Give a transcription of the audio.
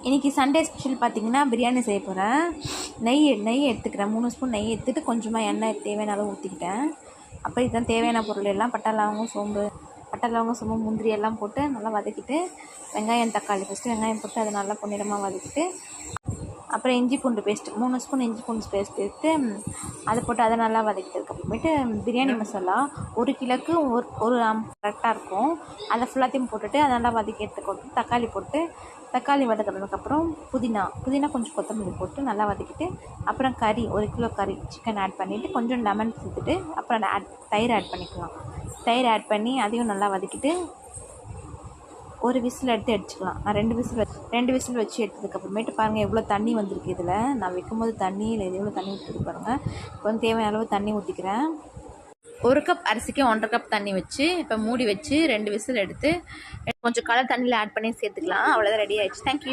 இன்றைக்கி Sunday special பார்த்திங்கன்னா பிரியாணி செய்ய போகிறேன். நெய் எடுத்துக்கிறேன். 3 ஸ்பூன் நெய் எடுத்துகிட்டு கொஞ்சமாக எண்ணெய் தேவையான அளவு ஊற்றிக்கிட்டேன். அப்புறம் இதுதான் தேவையான பொருள் எல்லாம் பட்டை லவங்கம் சோம்பு முந்திரி எல்லாம் போட்டு நல்லா வதக்கிட்டு வெங்காயம் தக்காளி ஃபஸ்ட்டு வெங்காயம் போட்டு அதை நல்லா பொன்னிறமாக வதக்கிட்டு அப்புறம் இஞ்சி பூண்டு பேஸ்ட்டு 3 ஸ்பூன் இஞ்சி பூண்டு பேஸ்ட் எடுத்து அதை போட்டு அதை நல்லா வதக்கிட்டதுக்கப்புறமேட்டு பிரியாணி மசாலா 1 கிலோக்கு ஒரு கரெக்டாக இருக்கும். அதை ஃபுல்லாத்தையும் போட்டுட்டு அதை நல்லா வதக்கி எடுத்துக்கொண்டு தக்காளி வதக்கினதுக்கப்புறம் புதினா கொஞ்சம் கொத்தமல்லி போட்டு நல்லா வதக்கிட்டு அப்புறம் கறி 1 கிலோ கறி சிக்கன் ஆட் பண்ணிவிட்டு கொஞ்சம் லெமன் சேர்த்துட்டு அப்புறம் தயிர் ஆட் பண்ணிக்கலாம். தயிர் ஆட் பண்ணி அதையும் நல்லா வதக்கிட்டு ஒரு விசில் எடுத்து அடிச்சுக்கலாம். நான் 2 விசில் வச்சு எடுத்ததுக்கப்புறமேட்டு பாருங்கள் எவ்வளோ தண்ணி வந்திருக்கு. இதில் நான் வைக்கும்போது தண்ணி இல்லை, இது எவ்வளோ தண்ணி ஊற்றிட்டு பாருங்கள். இப்போ வந்து தேவையான அளவு தண்ணி ஊற்றிக்கிறேன். 1 கப் அரிசிக்கு 1.5 கப் தண்ணி வச்சு இப்போ மூடி வச்சு 2 விசில் எடுத்து கொஞ்சம் கலர் தண்ணியில் ஆட் பண்ணி சேர்த்துக்கலாம். அவ்வளோதான், ரெடி ஆகிடுச்சு. தேங்க்யூ.